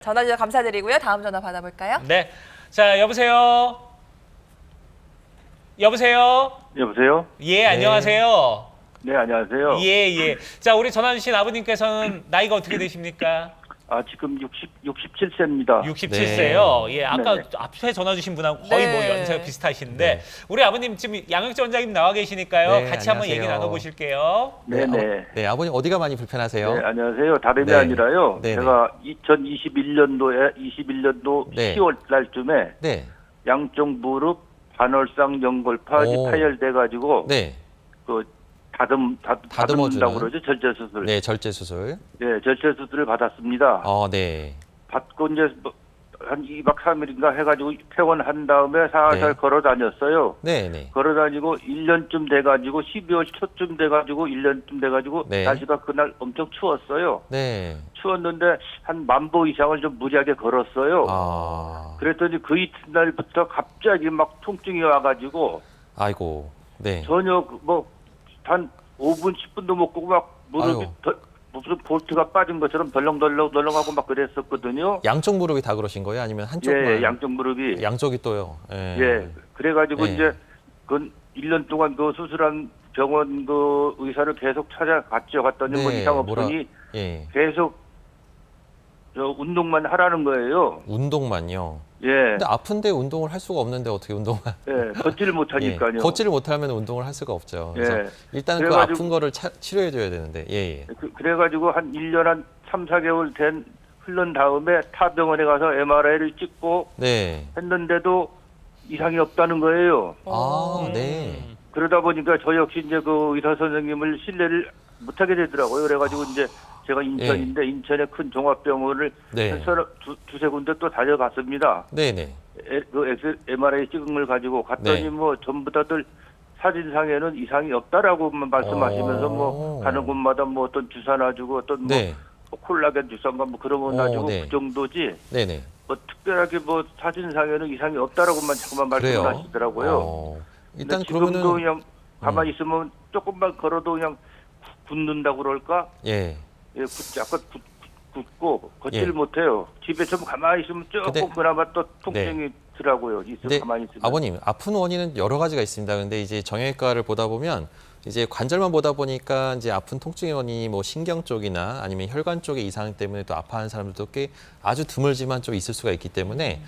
전화 주셔서 감사드리고요. 다음 전화 받아볼까요? 네. 자, 여보세요? 여보세요? 여보세요? 예, 안녕하세요. 네, 안녕하세요. 예, 예. 자, 우리 전화 주신 아버님께서는 나이가 어떻게 되십니까? 지금 67세입니다. 67세요. 예, 아까 네네. 앞에 전화 주신 분하고 거의 뭐 네. 연세가 비슷하신데 네. 우리 아버님 지금 양혁재 원장님 나와 계시니까요. 네, 같이 한번 얘기 안녕하세요. 나눠보실게요. 네네. 네, 아버님 어디가 많이 불편하세요? 네, 안녕하세요. 다름이 네. 아니라요. 네네. 제가 2021년도 네. 10월 달쯤에 네. 양쪽 무릎 반월상 연골파 오. 파열돼 가지고 네. 그 다듬어주는. 다듬는다고 그러죠. 절제 수술. 네, 절제 수술. 네, 절제 수술을 받았습니다. 네. 받고 이제 한 2박 3일인가 해가지고 퇴원한 다음에 살살 네. 걸어 다녔어요. 네, 네. 걸어 다니고 1년쯤 돼가지고 12월 초쯤 돼가지고 1년쯤 돼가지고 네. 날씨가 그날 엄청 추웠어요. 네. 추웠는데 한 10,000보 이상을 좀 무리하게 걸었어요. 그랬더니 그 이튿날부터 갑자기 막 통증이 와가지고 아이고. 네. 전혀 한 5분 10분도 못 걷고 막 무릎이 아유. 무슨 볼트가 빠진 것처럼 덜렁덜렁하고 막 그랬었거든요. 양쪽 무릎이 다 그러신 거예요? 아니면 한쪽만? 예, 양쪽 무릎이. 양쪽이 또요. 예. 그래가지고 네. 이제 그 1년 동안 그 수술한 병원 그 의사를 계속 찾아갔죠. 갔더니 뭐 네, 이상 없으니 예. 계속 저 운동만 하라는 거예요. 운동만요. 예. 근데 아픈데 운동을 할 수가 없는데 어떻게 운동을? 예. 걷지를 못하니까요. 예. 걷지를 못하면 운동을 할 수가 없죠. 그래서 예. 일단은 그 그래가지고- 아픈 거를 치료해 줘야 되는데. 예, 예. 그래가지고 한 1년 한 3, 4개월 흐른 다음에 타 병원에 가서 MRI를 찍고 네. 했는데도 이상이 없다는 거예요. 네. 그러다 보니까 저 역시 이제 그 의사 선생님을 신뢰를 못하게 되더라고요. 그래가지고 이제 제가 인천인데 인천의 큰 종합병원을 네. 한 두세 군데 또 다녀봤습니다. 네, 네. 그 MRI 찍은 걸 가지고 갔더니 네. 뭐 전부 다들 사진상에는 이상이 없다라고만 말씀하시면서 뭐 가는 곳마다 뭐 어떤 주사 놔주고 어떤 네. 뭐 콜라겐 주사인가 뭐 그런 거 놔주고 네. 그 정도지 네, 네. 뭐 특별하게 뭐 사진상에는 이상이 없다라고만 자꾸만 그래요. 말씀하시더라고요. 일단 근데 지금도 그러면은 그냥 가만히 있으면 조금만 걸어도 그냥 굳는다고 그럴까? 예. 예, 약간 굳고 걷지를 예. 못해요. 집에 좀 가만히 있으면 조금 근데- 그나마 또 통증이 더라고요. 근데 가만히 있으면. 아버님 아픈 원인은 여러 가지가 있습니다. 근데 이제 정형외과를 보다 보면 이제 관절만 보다 보니까 이제 아픈 통증의 원인이 뭐 신경 쪽이나 아니면 혈관 쪽의 이상 때문에 또 아파하는 사람들도 꽤 아주 드물지만 좀 있을 수가 있기 때문에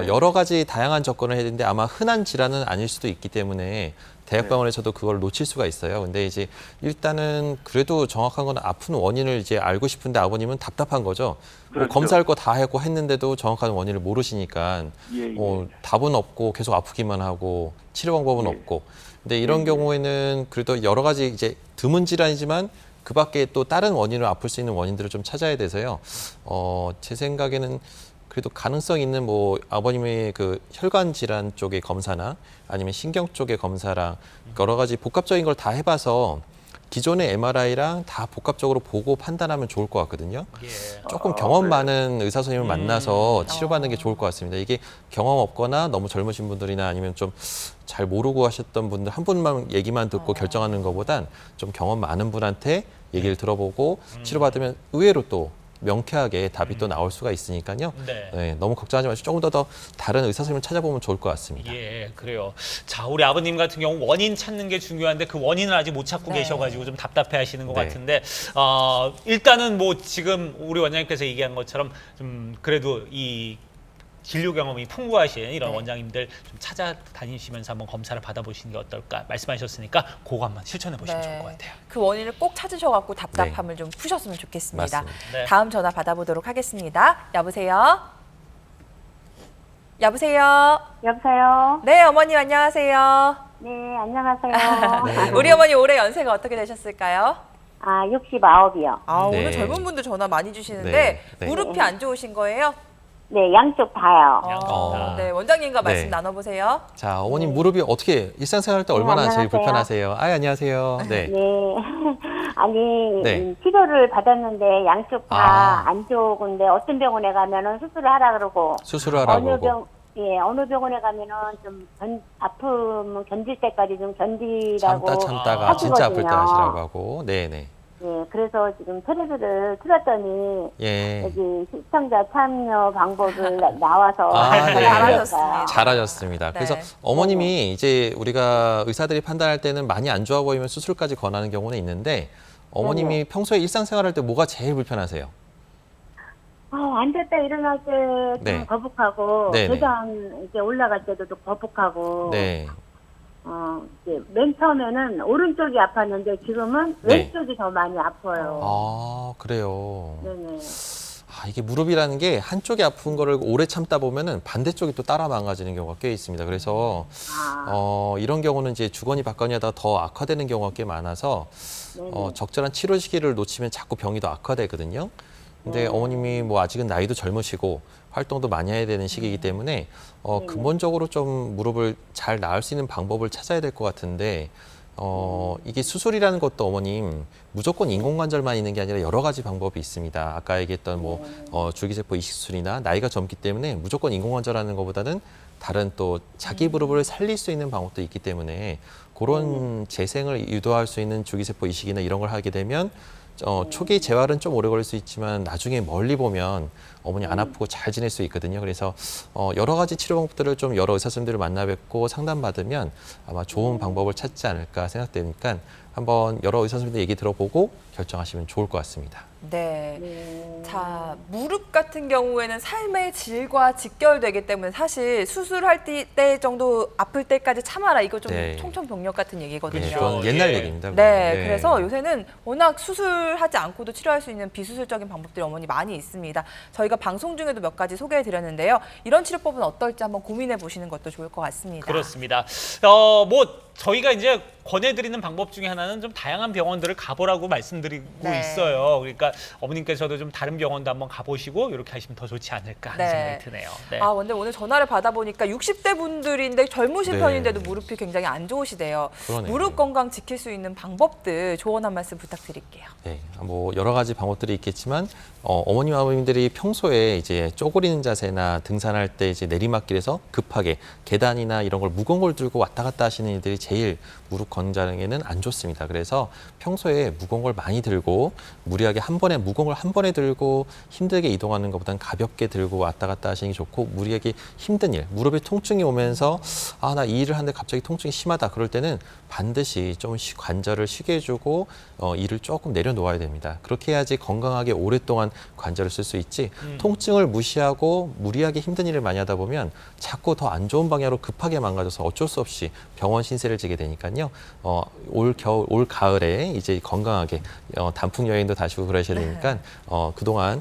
여러 가지 다양한 접근을 해야 되는데 아마 흔한 질환은 아닐 수도 있기 때문에 대학병원에서도 그걸 놓칠 수가 있어요. 근데 이제 일단은 그래도 정확한 건 아픈 원인을 이제 알고 싶은데 아버님은 답답한 거죠. 뭐 그렇죠. 검사할 거 다 하고 했는데도 정확한 원인을 모르시니까 예, 예. 답은 없고 계속 아프기만 하고 치료 방법은 예. 없고. 근데 이런 경우에는 그래도 여러 가지 이제 드문 질환이지만 그 밖에 또 다른 원인으로 아플 수 있는 원인들을 좀 찾아야 돼서요. 제 생각에는 그래도 가능성 있는 뭐 아버님의 그 혈관 질환 쪽의 검사나 아니면 신경 쪽의 검사랑 여러 가지 복합적인 걸 다 해봐서 기존의 MRI랑 다 복합적으로 보고 판단하면 좋을 것 같거든요. 예. 조금 경험 그래요? 많은 의사 선생님을 만나서 치료받는 게 좋을 것 같습니다. 이게 경험 없거나 너무 젊으신 분들이나 아니면 좀 잘 모르고 하셨던 분들 한 분만 얘기만 듣고 결정하는 것보단 좀 경험 많은 분한테 얘기를 들어보고 치료받으면 의외로 또 명쾌하게 답이 또 나올 수가 있으니까요. 네. 네, 너무 걱정하지 마시고 조금 더 다른 의사 선생님을 찾아보면 좋을 것 같습니다. 예, 그래요. 자, 우리 아버님 같은 경우 원인 찾는 게 중요한데 그 원인을 아직 못 찾고 네. 계셔가지고 좀 답답해 하시는 것 네. 같은데, 일단은 뭐 지금 우리 원장님께서 얘기한 것처럼 좀 그래도 이 진료 경험이 풍부하신 이런 네. 원장님들 좀 찾아다니시면서 한번 검사를 받아보시는 게 어떨까 말씀하셨으니까 그거 한번 실천해 보시면 좋을 것 같아요. 그 원인을 꼭 찾으셔갖고 답답함을 좀 푸셨으면 좋겠습니다. 맞습니다. 네. 다음 전화 받아보도록 하겠습니다. 여보세요? 여보세요? 여보세요? 네, 어머님 안녕하세요. 네, 안녕하세요. 우리 어머니 올해 연세가 어떻게 되셨을까요? 69이요. 네. 오늘 젊은 분들 전화 많이 주시는데 네, 네. 무릎이 안 좋으신 거예요? 네, 양쪽 다요. 양쪽 다. 네, 원장님과 말씀 네. 나눠보세요. 자, 어머님 무릎이 어떻게 일상생활 할 때 얼마나 제일 안녕하세요. 불편하세요? 안녕하세요. 네. 네. 아니, 네. 치료를 받았는데 양쪽 다 아. 안 좋은데 어떤 병원에 가면은 수술을 하라 그러고 수술을 하라고 어느 하고. 어느 병원에 가면은 좀 아픔 견딜 때까지 좀 견디라고 참다가 진짜 아플 때 하시거든요. 하시라고 하고. 네네. 예, 그래서 지금 테레비를 틀었더니 예. 여기 시청자 참여 방법을 나와서 네. 잘하셨습니다. 잘하셨습니다. 네. 그래서 어머님이 이제 우리가 의사들이 판단할 때는 많이 안 좋아 보이면 수술까지 권하는 경우는 있는데 어머님이 평소에 일상생활할 때 뭐가 제일 불편하세요? 앉았다 일어날 때 좀 네. 거북하고 네네. 계단 이제 올라갈 때도 좀 거북하고 네. 이제 맨 처음에는 오른쪽이 아팠는데 지금은 네. 왼쪽이 더 많이 아파요. 아, 그래요. 네네. 이게 무릎이라는 게 한쪽이 아픈 거를 오래 참다 보면은 반대쪽이 또 따라 망가지는 경우가 꽤 있습니다. 그래서 이런 경우는 이제 주거니 받거니 하다가 더 악화되는 경우가 꽤 많아서 적절한 치료 시기를 놓치면 자꾸 병이 더 악화되거든요. 근데 어머님이 뭐 아직은 나이도 젊으시고 활동도 많이 해야 되는 시기이기 때문에 근본적으로 좀 무릎을 잘 나을 수 있는 방법을 찾아야 될 것 같은데 이게 수술이라는 것도 어머님 무조건 인공관절만 있는 게 아니라 여러 가지 방법이 있습니다. 아까 얘기했던 뭐 줄기세포 이식 수술이나 나이가 젊기 때문에 무조건 인공관절하는 것보다는 다른 또 자기 무릎을 살릴 수 있는 방법도 있기 때문에 그런 재생을 유도할 수 있는 줄기세포 이식이나 이런 걸 하게 되면 초기 재활은 좀 오래 걸릴 수 있지만 나중에 멀리 보면 어머니 안 아프고 잘 지낼 수 있거든요. 그래서 여러 가지 치료 방법들을 좀 여러 의사 선생님들을 만나 뵙고 상담받으면 아마 좋은 방법을 찾지 않을까 생각되니까 한번 여러 의사 선생님들 얘기 들어보고 결정하시면 좋을 것 같습니다. 네. 자, 무릎 같은 경우에는 삶의 질과 직결되기 때문에 사실 수술할 때 정도 아플 때까지 참아라. 이거 좀 네. 청천벽력 같은 얘기거든요. 네, 그건 옛날 얘기입니다. 네, 그건. 그래서 요새는 워낙 수술하지 않고도 치료할 수 있는 비수술적인 방법들이 어머니 많이 있습니다. 저희가 방송 중에도 몇 가지 소개해드렸는데요. 이런 치료법은 어떨지 한번 고민해 보시는 것도 좋을 것 같습니다. 그렇습니다. 뭐 저희가 이제 권해드리는 방법 중에 하나는 좀 다양한 병원들을 가보라고 말씀드리고 네. 있어요. 그러니까 어머님께서도 좀 다른 병원도 한번 가보시고 이렇게 하시면 더 좋지 않을까 하는 네. 생각이 드네요. 네. 근데 오늘 전화를 받아보니까 60대 분들인데 젊으신 네. 편인데도 무릎이 굉장히 안 좋으시대요. 그러네요. 무릎 건강 지킬 수 있는 방법들 조언 한 말씀 부탁드릴게요. 네, 뭐 여러 가지 방법들이 있겠지만 어머님 아버님들이 평소에 이제 쪼그리는 자세나 등산할 때 이제 내리막길에서 급하게 계단이나 이런 걸 무거운 걸 들고 왔다 갔다 하시는 일들이 제일 무릎 건강에는 안 좋습니다. 그래서 평소에 무거운 걸 많이 들고 무리하게 무거운 걸 한 번에 들고 힘들게 이동하는 것보다는 가볍게 들고 왔다 갔다 하시는 게 좋고 무리하게 힘든 일, 무릎에 통증이 오면서 나 이 일을 하는데 갑자기 통증이 심하다. 그럴 때는 반드시 좀 관절을 쉬게 해주고 일을 조금 내려놓아야 됩니다. 그렇게 해야지 건강하게 오랫동안 관절을 쓸 수 있지 통증을 무시하고 무리하게 힘든 일을 많이 하다 보면 자꾸 더 안 좋은 방향으로 급하게 망가져서 어쩔 수 없이 병원 신세를 지게 되니까요. 올 가을에 이제 건강하게 단풍 여행도 다시고 그러셔야 되니까 그동안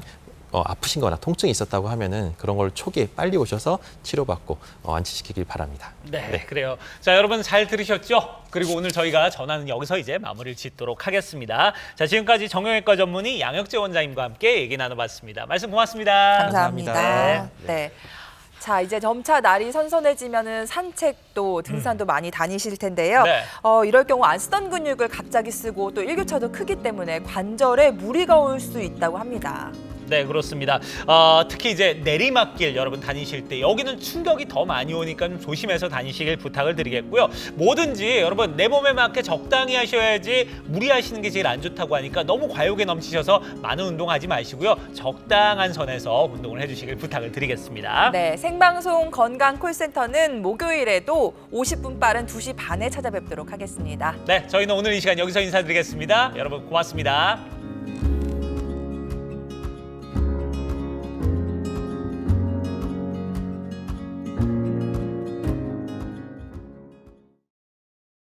아프신 거나 통증이 있었다고 하면은 그런 걸 초기에 빨리 오셔서 치료받고 완치시키길 바랍니다. 네, 그래요. 자, 여러분 잘 들으셨죠? 그리고 오늘 저희가 전화는 여기서 이제 마무리를 짓도록 하겠습니다. 자, 지금까지 정형외과 전문의 양혁재 원장님과 함께 얘기 나눠봤습니다. 말씀 고맙습니다. 감사합니다. 감사합니다. 네. 자, 이제 점차 날이 선선해지면은 산책도 등산도 많이 다니실 텐데요. 네. 이럴 경우 안 쓰던 근육을 갑자기 쓰고 또 일교차도 크기 때문에 관절에 무리가 올 수 있다고 합니다. 네, 그렇습니다. 특히 이제 내리막길 여러분 다니실 때 여기는 충격이 더 많이 오니까 좀 조심해서 다니시길 부탁을 드리겠고요. 뭐든지 여러분 내 몸에 맞게 적당히 하셔야지 무리하시는 게 제일 안 좋다고 하니까 너무 과욕에 넘치셔서 많은 운동하지 마시고요. 적당한 선에서 운동을 해주시길 부탁을 드리겠습니다. 네, 생방송 건강 콜센터는 목요일에도 50분 빠른 2시 반에 찾아뵙도록 하겠습니다. 네, 저희는 오늘 이 시간 여기서 인사드리겠습니다. 여러분 고맙습니다.